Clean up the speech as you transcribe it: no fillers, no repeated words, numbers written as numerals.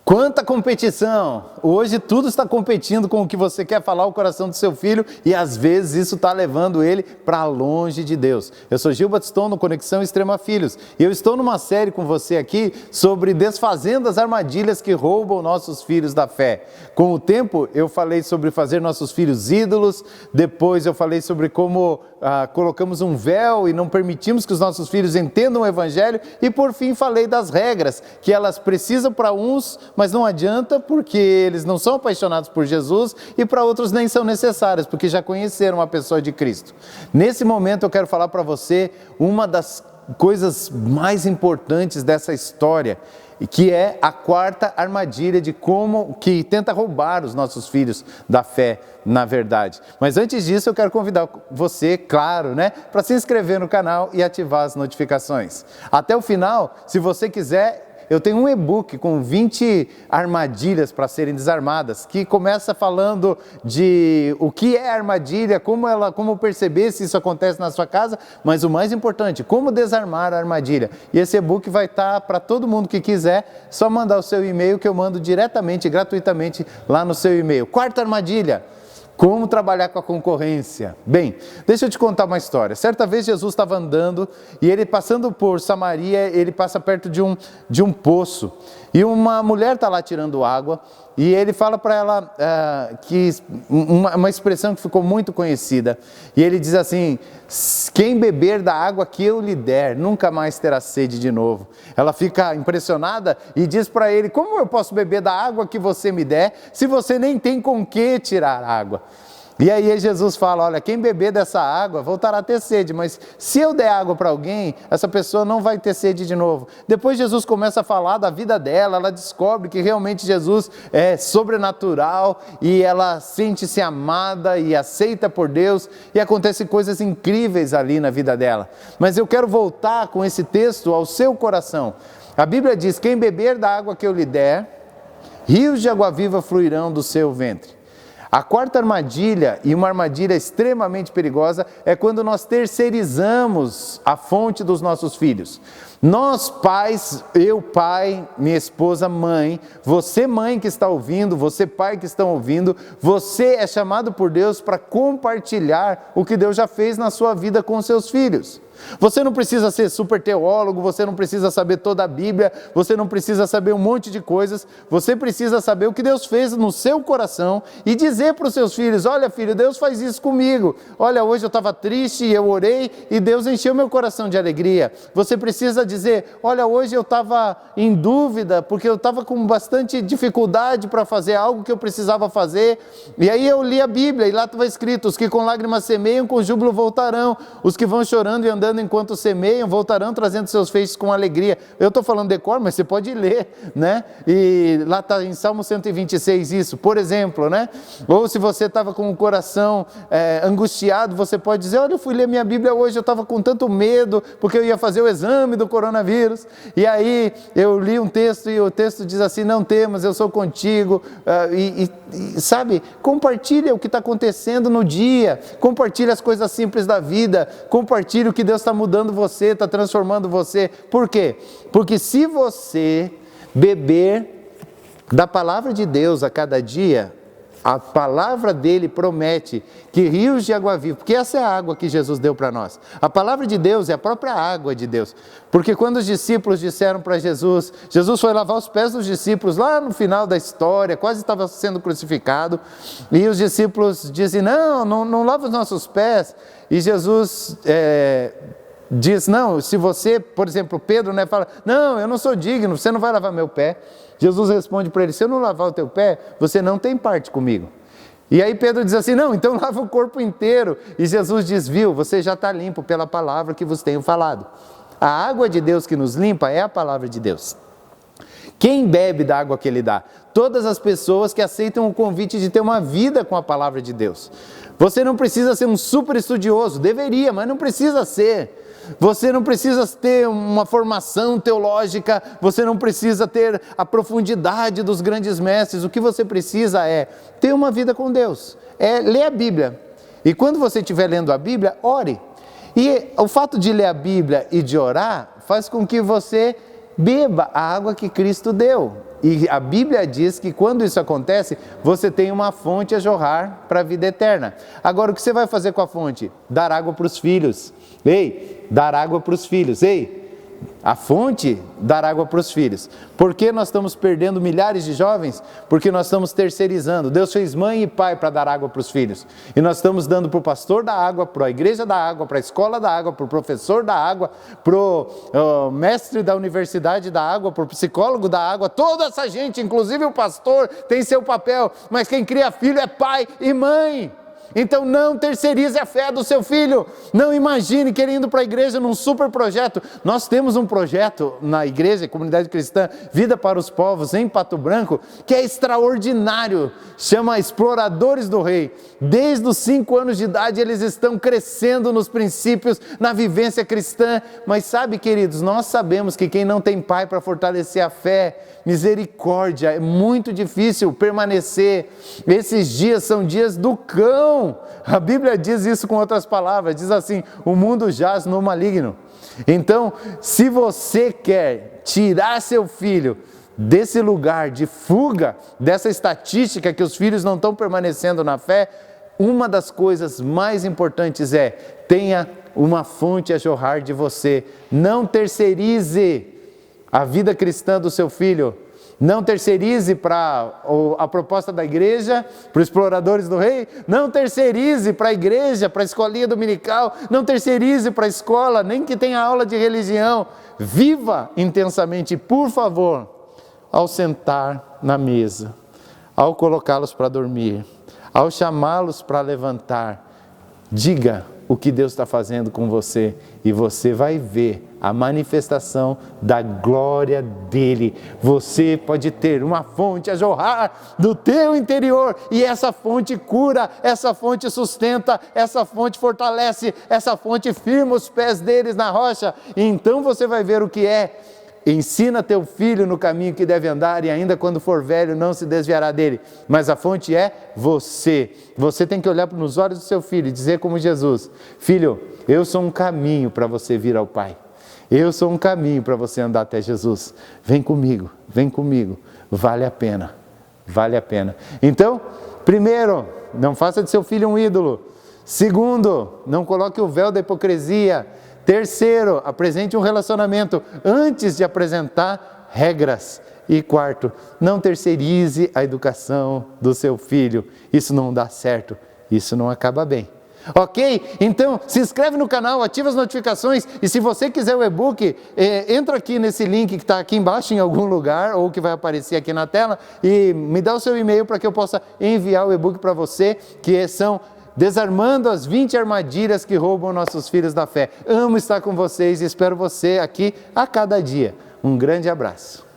Quanta competição! Hoje tudo está competindo com o que você quer falar ao coração do seu filho e às vezes isso está levando ele para longe de Deus. Eu sou Gil Batistão no Conexão Extrema Filhos e eu estou numa série com você aqui sobre desfazendo as armadilhas que roubam nossos filhos da fé. Com o tempo eu falei sobre fazer nossos filhos ídolos, depois eu falei sobre como colocamos um véu e não permitimos que os nossos filhos entendam o Evangelho e por fim falei das regras, que elas precisam para uns, mas não adianta porque eles não são apaixonados por Jesus e para outros nem são necessárias, porque já conheceram a pessoa de Cristo. Nesse momento eu quero falar para você uma das coisas mais importantes dessa história, que é a quarta armadilha de como que tenta roubar os nossos filhos da fé, na verdade. Mas antes disso eu quero convidar você, claro, para se inscrever no canal e ativar as notificações. Até o final, se você quiser, eu tenho um e-book com 20 armadilhas para serem desarmadas, que começa falando de o que é armadilha, como perceber se isso acontece na sua casa, mas o mais importante, como desarmar a armadilha. E esse e-book vai estar para todo mundo que quiser, só mandar o seu e-mail que eu mando diretamente, gratuitamente lá no seu e-mail. Quarta armadilha. Como trabalhar com a concorrência? Bem, deixa eu te contar uma história. Certa vez Jesus estava andando e ele passando por Samaria, ele passa perto de um poço. E uma mulher está lá tirando água e ele fala para ela uma expressão que ficou muito conhecida. E ele diz assim: quem beber da água que eu lhe der, nunca mais terá sede de novo. Ela fica impressionada e diz para ele: como eu posso beber da água que você me der, se você nem tem com que tirar água? E aí Jesus fala: olha, quem beber dessa água voltará a ter sede, mas se eu der água para alguém, essa pessoa não vai ter sede de novo. Depois Jesus começa a falar da vida dela, ela descobre que realmente Jesus é sobrenatural e ela sente-se amada e aceita por Deus e acontecem coisas incríveis ali na vida dela. Mas eu quero voltar com esse texto ao seu coração. A Bíblia diz: quem beber da água que eu lhe der, rios de água viva fluirão do seu ventre. A quarta armadilha, e uma armadilha extremamente perigosa, é quando nós terceirizamos a fonte dos nossos filhos. Nós pais, eu pai, minha esposa mãe, você mãe que está ouvindo, você pai que está ouvindo, você é chamado por Deus para compartilhar o que Deus já fez na sua vida com os seus filhos. Você não precisa ser super teólogo, você não precisa saber toda a Bíblia, você não precisa saber um monte de coisas, você precisa saber o que Deus fez no seu coração e dizer para os seus filhos: olha filho, Deus faz isso comigo, olha, hoje eu estava triste e eu orei e Deus encheu meu coração de alegria. Você precisa dizer: olha, hoje eu estava em dúvida porque eu estava com bastante dificuldade para fazer algo que eu precisava fazer, e aí eu li a Bíblia e lá estava escrito: os que com lágrimas semeiam, com júbilo voltarão, os que vão chorando e andando enquanto semeiam, voltarão trazendo seus feixes com alegria. Eu estou falando de cor, mas você pode ler, E lá está em Salmo 126 isso, por exemplo, Ou se você estava com o coração angustiado, você pode dizer: olha, eu fui ler minha Bíblia hoje, eu estava com tanto medo, porque eu ia fazer o exame do coronavírus, e aí eu li um texto, e o texto diz assim: não temas, eu sou contigo, sabe, compartilha o que está acontecendo no dia, compartilha as coisas simples da vida, compartilha o que Deus está mudando você, está transformando você. Por quê? Porque se você beber da palavra de Deus a cada dia, a palavra dele promete que rios de água viva, porque essa é a água que Jesus deu para nós. A palavra de Deus é a própria água de Deus. Porque quando os discípulos disseram para Jesus, Jesus foi lavar os pés dos discípulos lá no final da história, quase estava sendo crucificado, e os discípulos dizem: não lava os nossos pés. E Jesus diz: não, se você, por exemplo, Pedro, fala: não, eu não sou digno, você não vai lavar meu pé. Jesus responde para ele: se eu não lavar o teu pé, você não tem parte comigo. E aí Pedro diz assim: não, então lava o corpo inteiro. E Jesus diz: viu, você já está limpo pela palavra que vos tenho falado. A água de Deus que nos limpa é a palavra de Deus. Quem bebe da água que ele dá? Todas as pessoas que aceitam o convite de ter uma vida com a palavra de Deus. Você não precisa ser um super estudioso, deveria, mas não precisa ser. Você não precisa ter uma formação teológica, você não precisa ter a profundidade dos grandes mestres. O que você precisa é ter uma vida com Deus, é ler a Bíblia. E quando você estiver lendo a Bíblia, ore. E o fato de ler a Bíblia e de orar faz com que você beba a água que Cristo deu. e a Bíblia diz que quando isso acontece, você tem uma fonte a jorrar para a vida eterna. Agora, o que você vai fazer com a fonte? Dar água para os filhos. Ei, dar água para os filhos. Ei, a fonte, dar água para os filhos. Por que nós estamos perdendo milhares de jovens? Porque nós estamos terceirizando. Deus fez mãe e pai para dar água para os filhos. E nós estamos dando para o pastor da água, para a igreja da água, para a escola da água, para o professor da água, para o mestre da universidade da água, para o psicólogo da água. Toda essa gente, inclusive o pastor, tem seu papel. Mas quem cria filho é pai e mãe. Então não terceirize a fé do seu filho. Não imagine que ele indo para a igreja num super projeto. Nós temos um projeto na igreja, Comunidade Cristã, Vida para os Povos, em Pato Branco, que é extraordinário. Chama Exploradores do Rei. Desde os 5 anos de idade eles estão crescendo nos princípios, na vivência cristã. Mas sabe, queridos, nós sabemos que quem não tem pai para fortalecer a fé, misericórdia, é muito difícil permanecer. Esses dias são dias do cão. A Bíblia diz isso com outras palavras, diz assim: o mundo jaz no maligno. Então, se você quer tirar seu filho desse lugar de fuga, dessa estatística que os filhos não estão permanecendo na fé, uma das coisas mais importantes é: tenha uma fonte a jorrar de você. Não terceirize a vida cristã do seu filho. Não terceirize para a proposta da igreja, para os Exploradores do Rei. Não terceirize para a igreja, para a escolinha dominical. Não terceirize para a escola, nem que tenha aula de religião. Viva intensamente, por favor, ao sentar na mesa, ao colocá-los para dormir, ao chamá-los para levantar. Diga o que Deus está fazendo com você e você vai ver a manifestação da glória dele. Você pode ter uma fonte a jorrar do teu interior e essa fonte cura, essa fonte sustenta, essa fonte fortalece, essa fonte firma os pés deles na rocha. E então você vai ver o que é. Ensina teu filho no caminho que deve andar e ainda quando for velho não se desviará dele. Mas a fonte é você. Você tem que olhar nos olhos do seu filho e dizer como Jesus: filho, eu sou um caminho para você vir ao Pai. Eu sou um caminho para você andar até Jesus. Vem comigo, vale a pena, vale a pena. Então, primeiro, não faça de seu filho um ídolo. Segundo, não coloque o véu da hipocrisia. Terceiro, apresente um relacionamento antes de apresentar regras. E quarto, não terceirize a educação do seu filho. Isso não dá certo, isso não acaba bem. Ok? Então, se inscreve no canal, ativa as notificações e se você quiser o e-book, entra aqui nesse link que está aqui embaixo em algum lugar ou que vai aparecer aqui na tela e me dá o seu e-mail para que eu possa enviar o e-book para você, que são Desarmando as 20 armadilhas que roubam nossos filhos da fé. Amo estar com vocês e espero você aqui a cada dia. Um grande abraço.